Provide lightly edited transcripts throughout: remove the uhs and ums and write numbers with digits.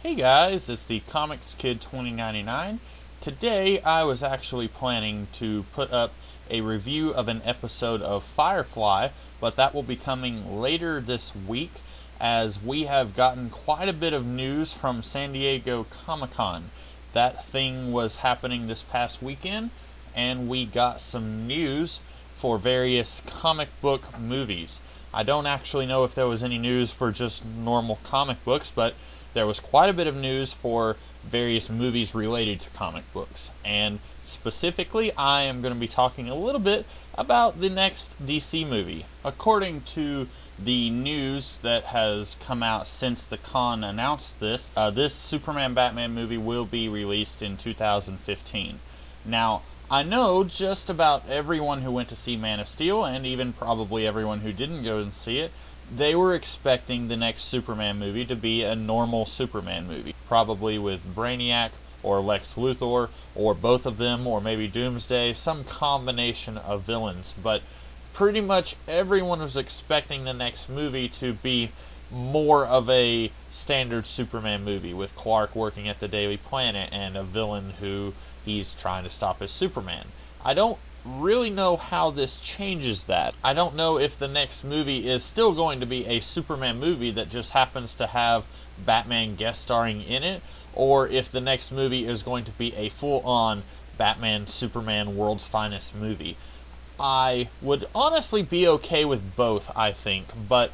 Hey guys, it's the Comics Kid 2099. Today I was actually planning to put up a review of an episode of Firefly, but that will be coming later this week as we have gotten quite a bit of news from San Diego Comic-Con. That thing was happening this past weekend, and we got some news for various comic book movies. I don't actually know if there was any news for just normal comic books, but there was quite a bit of news for various movies related to comic books. And specifically, I am going to be talking a little bit about the next DC movie. According to the news that has come out since the con announced this, this Superman Batman movie will be released in 2015. Now, I know just about everyone who went to see Man of Steel, and even probably everyone who didn't go and see it, they were expecting the next Superman movie to be a normal Superman movie. Probably with Brainiac, or Lex Luthor, or both of them, or maybe Doomsday, some combination of villains. But pretty much everyone was expecting the next movie to be more of a standard Superman movie, with Clark working at the Daily Planet and a villain who he's trying to stop as Superman. I don't really know how this changes that. I don't know if the next movie is still going to be a Superman movie that just happens to have Batman guest starring in it, or if the next movie is going to be a full-on Batman Superman World's Finest movie. I would honestly be okay with both, I think, but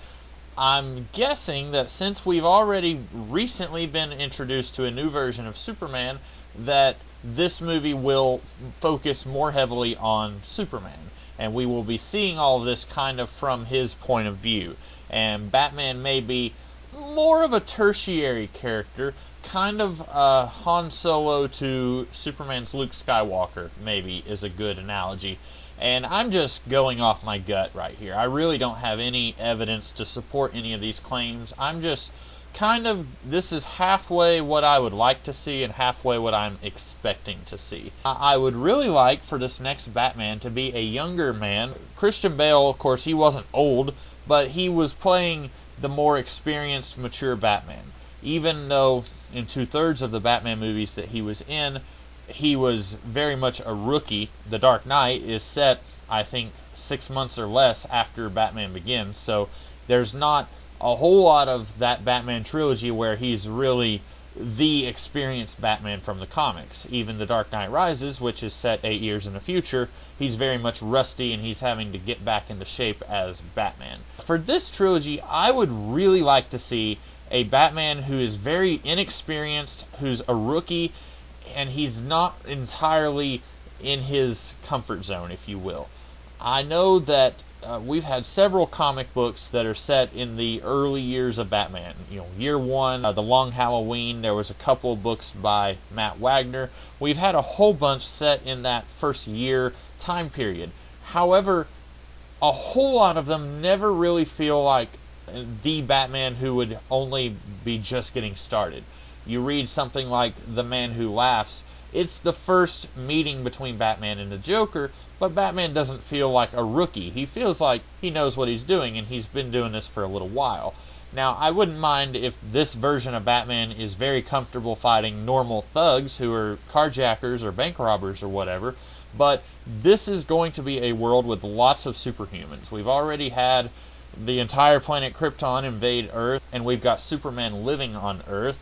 I'm guessing that since we've already recently been introduced to a new version of Superman, that this movie will focus more heavily on Superman, and we will be seeing all of this kind of from his point of view. And Batman may be more of a tertiary character, kind of Han Solo to Superman's Luke Skywalker, maybe, is a good analogy. And I'm just going off my gut right here. I really don't have any evidence to support any of these claims. I'm just this is halfway what I would like to see and halfway what I'm expecting to see. I would really like for this next Batman to be a younger man. Christian Bale, of course, he wasn't old, but he was playing the more experienced, mature Batman. Even though in 2/3 of the Batman movies that he was in, he was very much a rookie. The Dark Knight is set, I think, 6 months or less after Batman Begins, so there's not a whole lot of that Batman trilogy where he's really the experienced Batman from the comics. Even The Dark Knight Rises, which is set 8 years in the future, he's very much rusty and he's having to get back into shape as Batman. For this trilogy, I would really like to see a Batman who is very inexperienced, who's a rookie, and he's not entirely in his comfort zone, if you will. I know that we've had several comic books that are set in the early years of Batman. Year one, The Long Halloween, there was a couple of books by Matt Wagner. We've had a whole bunch set in that first year time period. However, a whole lot of them never really feel like the Batman who would only be just getting started. You read something like The Man Who Laughs, it's the first meeting between Batman and the Joker, but Batman doesn't feel like a rookie. He feels like he knows what he's doing, and he's been doing this for a little while. Now, I wouldn't mind if this version of Batman is very comfortable fighting normal thugs who are carjackers or bank robbers or whatever, but this is going to be a world with lots of superhumans. We've already had the entire planet Krypton invade Earth, and we've got Superman living on Earth.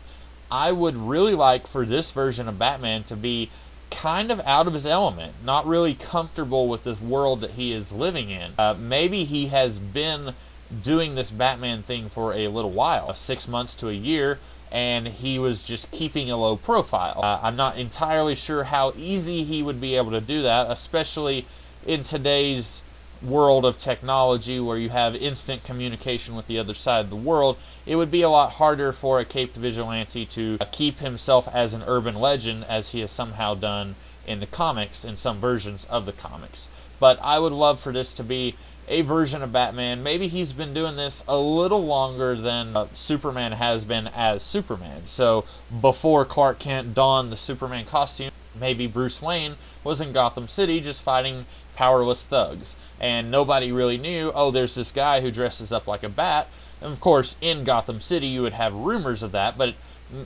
I would really like for this version of Batman to be kind of out of his element, not really comfortable with this world that he is living in. Maybe he has been doing this Batman thing for a little while, 6 months to a year, and he was just keeping a low profile. I'm not entirely sure how easy he would be able to do that, especially in today's world of technology where you have instant communication with the other side of the world. It would be a lot harder for a caped vigilante to keep himself as an urban legend as he has somehow done in the comics, in some versions of the comics. But I would love for this to be a version of Batman. Maybe he's been doing this a little longer than Superman has been as Superman. So before Clark Kent donned the Superman costume, maybe Bruce Wayne was in Gotham City just fighting powerless thugs. And nobody really knew, oh, there's this guy who dresses up like a bat. And of course, in Gotham City, you would have rumors of that, but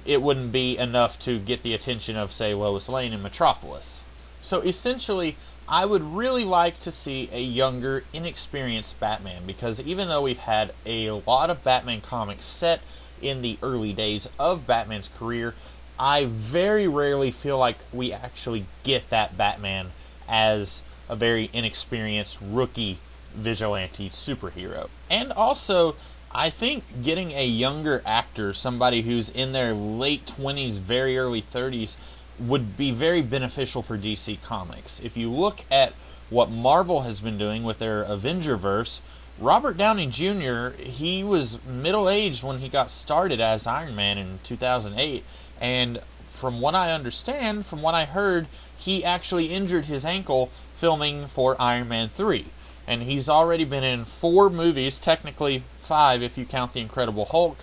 it wouldn't be enough to get the attention of, say, Lois Lane in Metropolis. So essentially, I would really like to see a younger, inexperienced Batman, because even though we've had a lot of Batman comics set in the early days of Batman's career, I very rarely feel like we actually get that Batman as a very inexperienced rookie vigilante superhero. And also, I think getting a younger actor, somebody who's in their late 20s, very early 30s, would be very beneficial for DC Comics. If you look at what Marvel has been doing with their Avengerverse, Robert Downey Jr., he was middle-aged when he got started as Iron Man in 2008, and from what I understand, from what I heard, he actually injured his ankle filming for Iron Man 3. And he's already been in 4 movies, technically 5 if you count The Incredible Hulk.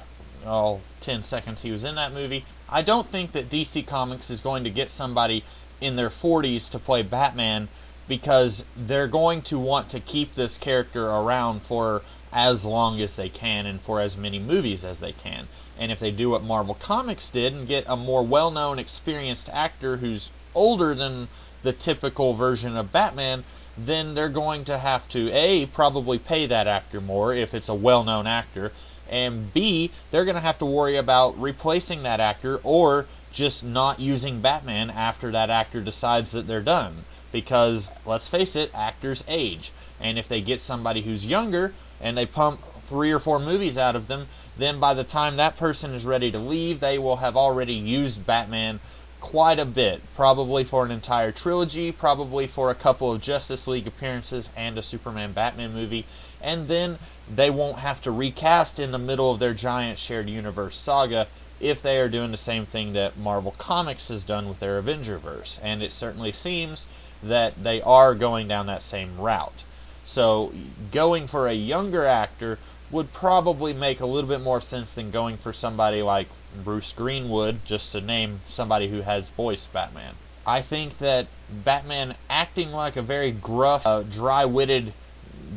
All 10 seconds he was in that movie. I don't think that DC Comics is going to get somebody in their 40s to play Batman, because they're going to want to keep this character around for as long as they can and for as many movies as they can. And if they do what Marvel Comics did and get a more well-known, experienced actor who's older than the typical version of Batman, then they're going to have to, A, probably pay that actor more if it's a well-known actor, and B, they're going to have to worry about replacing that actor or just not using Batman after that actor decides that they're done. Because, let's face it, actors age. And if they get somebody who's younger and they pump 3 or 4 movies out of them, then by the time that person is ready to leave, they will have already used Batman quite a bit. Probably for an entire trilogy, probably for a couple of Justice League appearances and a Superman Batman movie. And then they won't have to recast in the middle of their giant shared universe saga if they are doing the same thing that Marvel Comics has done with their Avengerverse. And it certainly seems that they are going down that same route. So going for a younger actor would probably make a little bit more sense than going for somebody like Bruce Greenwood, just to name somebody who has voiced Batman. I think that Batman acting like a very gruff, dry-witted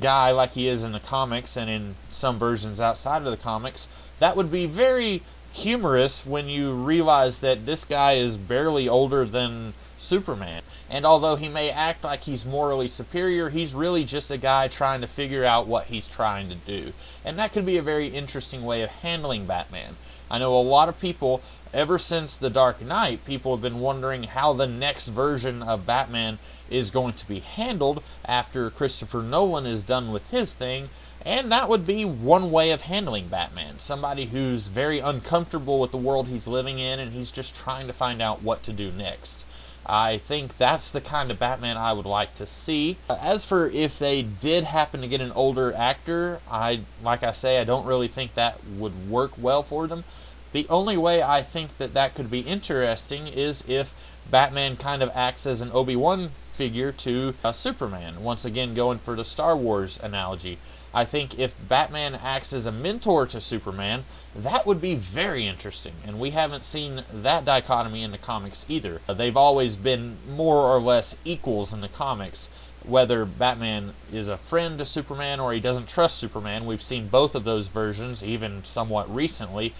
guy like he is in the comics and in some versions outside of the comics, that would be very humorous when you realize that this guy is barely older than Superman. And although he may act like he's morally superior, he's really just a guy trying to figure out what he's trying to do. And that could be a very interesting way of handling Batman. I know a lot of people, ever since The Dark Knight, people have been wondering how the next version of Batman is going to be handled after Christopher Nolan is done with his thing. And that would be one way of handling Batman. Somebody who's very uncomfortable with the world he's living in, and he's just trying to find out what to do next. I think that's the kind of Batman I would like to see. As for if they did happen to get an older actor, like I say, I don't really think that would work well for them. The only way I think that that could be interesting is if Batman kind of acts as an Obi-Wan figure to Superman. Once again, going for the Star Wars analogy. I think if Batman acts as a mentor to Superman, that would be very interesting, and we haven't seen that dichotomy in the comics either. They've always been more or less equals in the comics. Whether Batman is a friend to Superman or he doesn't trust Superman, we've seen both of those versions, even somewhat recently.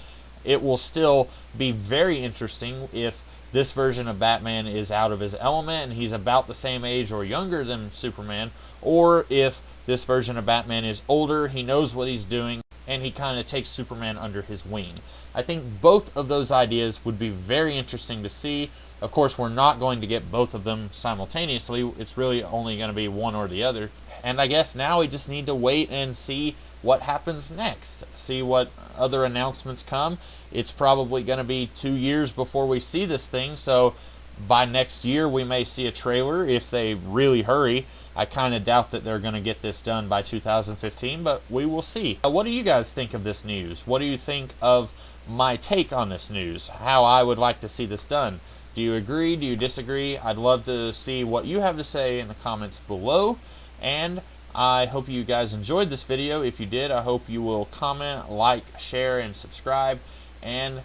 It will still be very interesting if this version of Batman is out of his element and he's about the same age or younger than Superman, or if this version of Batman is older, he knows what he's doing, and he kind of takes Superman under his wing. I think both of those ideas would be very interesting to see. Of course, we're not going to get both of them simultaneously. It's really only going to be one or the other. And I guess now we just need to wait and see what happens next. See what other announcements come. It's probably going to be 2 years before we see this thing, so by next year we may see a trailer if they really hurry. I kind of doubt that they're going to get this done by 2015, but we will see. What do you guys think of this news? What do you think of my take on this news? How I would like to see this done? Do you agree? Do you disagree? I'd love to see what you have to say in the comments below. And I hope you guys enjoyed this video. If you did, I hope you will comment, like, share, and subscribe. And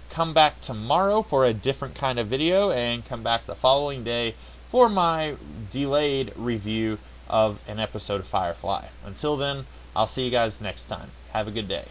come back tomorrow for a different kind of video, and come back the following day for my delayed review of an episode of Firefly. Until then, I'll see you guys next time. Have a good day.